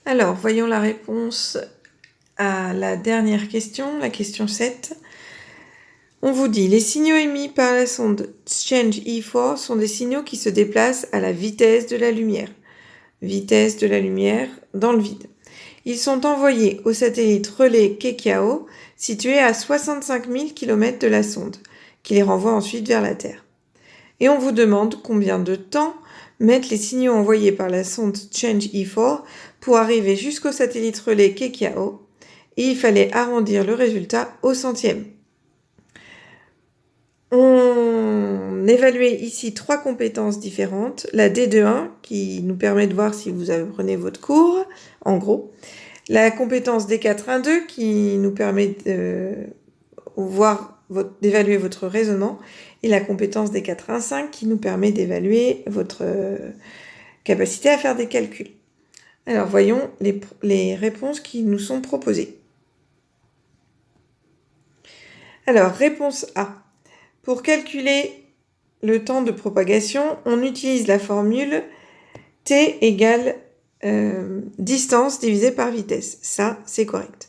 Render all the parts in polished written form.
Alors, voyons la réponse à la dernière question, la question 7. On vous dit, les signaux émis par la sonde Change E4 sont des signaux qui se déplacent à la vitesse de la lumière. Vitesse de la lumière dans le vide. Ils sont envoyés au satellite relais Kekiao, situé à 65 000 km de la sonde, qui les renvoie ensuite vers la Terre. Et on vous demande combien de temps mettent les signaux envoyés par la sonde Change E4 pour arriver jusqu'au satellite relais Kekiao, et il fallait arrondir le résultat au centième. On évaluait ici 3 compétences différentes. La D2.1 qui nous permet de voir si vous apprenez votre cours, en gros. La compétence D4.1.2 qui nous permet de d'évaluer votre raisonnement. Et la compétence D4.1.5 qui nous permet d'évaluer votre capacité à faire des calculs. Alors voyons les réponses qui nous sont proposées. Alors, réponse A. Pour calculer le temps de propagation, on utilise la formule T égale distance divisée par vitesse. Ça, c'est correct.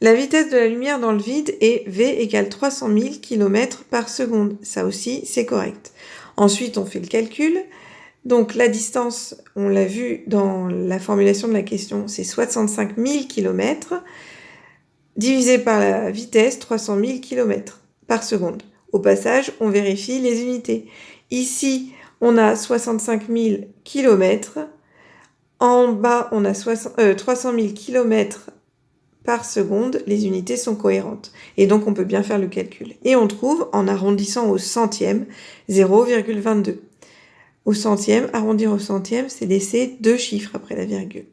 La vitesse de la lumière dans le vide est V égale 300 000 km par seconde. Ça aussi, c'est correct. Ensuite, on fait le calcul. Donc, la distance, on l'a vu dans la formulation de la question, c'est 65 000 km divisé par la vitesse, 300 000 km par seconde. Au passage, on vérifie les unités. Ici, on a 65 000 km. En bas, on a 300 000 km par seconde. Les unités sont cohérentes. Et donc, on peut bien faire le calcul. Et on trouve, en arrondissant au centième, 0,22. Au centième, arrondir au centième, c'est laisser 2 chiffres après la virgule.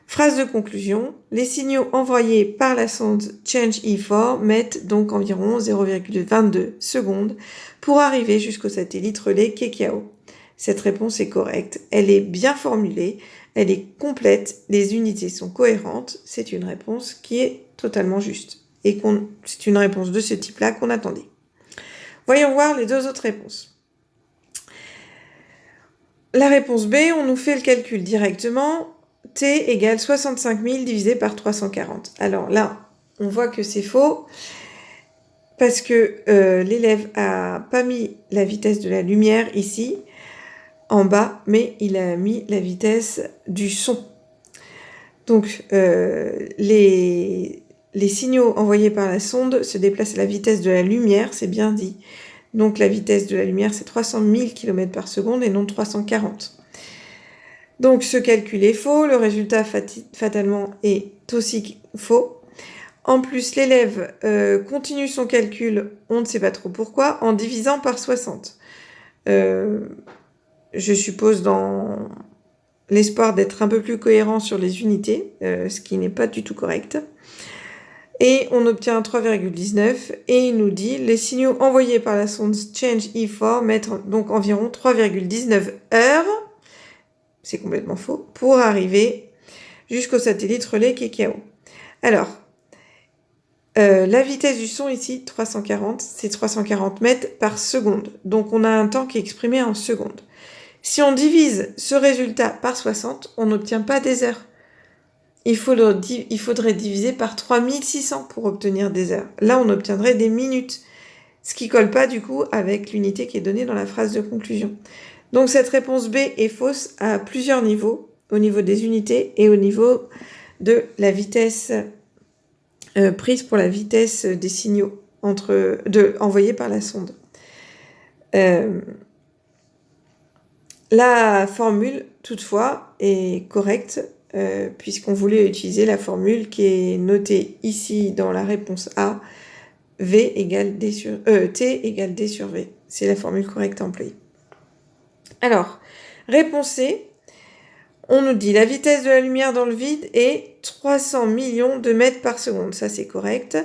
Phrase de conclusion, les signaux envoyés par la sonde Change E4 mettent donc environ 0,22 secondes pour arriver jusqu'au satellite relais Kekiao. Cette réponse est correcte, elle est bien formulée, elle est complète, les unités sont cohérentes, c'est une réponse qui est totalement juste. Et c'est une réponse de ce type-là qu'on attendait. Voyons voir les 2 autres réponses. La réponse B, on nous fait le calcul directement. T égale 65 000 divisé par 340. Alors là, on voit que c'est faux parce que l'élève a pas mis la vitesse de la lumière ici, en bas, mais il a mis la vitesse du son. Donc, les signaux envoyés par la sonde se déplacent à la vitesse de la lumière, c'est bien dit. Donc, la vitesse de la lumière, c'est 300 000 km par seconde et non 340. Donc, ce calcul est faux, le résultat fatalement est aussi faux. En plus, l'élève continue son calcul, on ne sait pas trop pourquoi, en divisant par 60. Je suppose dans l'espoir d'être un peu plus cohérent sur les unités, ce qui n'est pas du tout correct. Et on obtient 3,19 et il nous dit les signaux envoyés par la sonde Change E4 mettent donc environ 3,19 heures. C'est complètement faux, pour arriver jusqu'au satellite relais Kekiao. Alors, la vitesse du son ici, 340, c'est 340 mètres par seconde. Donc, on a un temps qui est exprimé en secondes. Si on divise ce résultat par 60, on n'obtient pas des heures. Il faudrait diviser par 3600 pour obtenir des heures. Là, on obtiendrait des minutes, ce qui colle pas du coup avec l'unité qui est donnée dans la phrase de conclusion. Donc cette réponse B est fausse à plusieurs niveaux, au niveau des unités et au niveau de la vitesse prise pour la vitesse des signaux envoyés par la sonde. La formule, toutefois, est correcte puisqu'on voulait utiliser la formule qui est notée ici dans la réponse A, T égale D sur V. C'est la formule correcte à employer. Alors, réponse C, on nous dit la vitesse de la lumière dans le vide est 300 millions de mètres par seconde. Ça, c'est correct.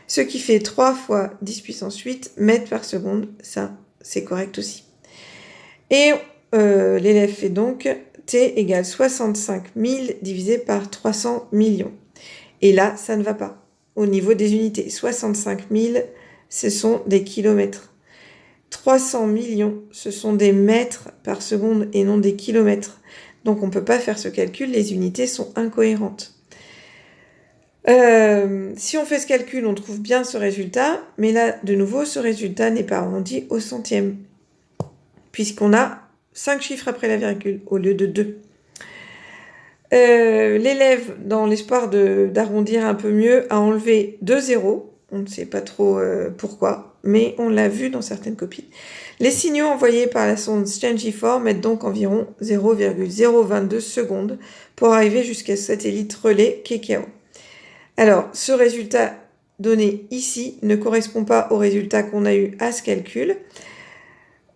Ce qui fait 3 fois 10 puissance 8 mètres par seconde. Ça, c'est correct aussi. Et l'élève fait donc T égale 65 000 divisé par 300 millions. Et là, ça ne va pas. Au niveau des unités, 65 000, ce sont des kilomètres. 300 millions, ce sont des mètres par seconde et non des kilomètres. Donc on ne peut pas faire ce calcul, les unités sont incohérentes. Si on fait ce calcul, on trouve bien ce résultat, mais là, de nouveau, ce résultat n'est pas arrondi au centième, puisqu'on a 5 chiffres après la virgule, au lieu de 2. L'élève, dans l'espoir d'arrondir un peu mieux, a enlevé 2 zéros. On ne sait pas trop pourquoi, mais on l'a vu dans certaines copies. Les signaux envoyés par la sonde Strange4 mettent donc environ 0,022 secondes pour arriver jusqu'à ce satellite relais Kekao. Alors, ce résultat donné ici ne correspond pas au résultat qu'on a eu à ce calcul.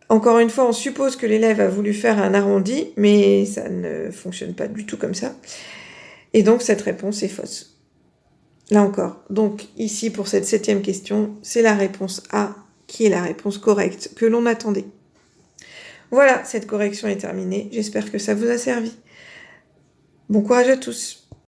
Encore une fois, on suppose que l'élève a voulu faire un arrondi, mais ça ne fonctionne pas du tout comme ça. Et donc, cette réponse est fausse. Là encore. Donc, ici, pour cette 7e question, c'est la réponse A qui est la réponse correcte que l'on attendait. Voilà, cette correction est terminée. J'espère que ça vous a servi. Bon courage à tous.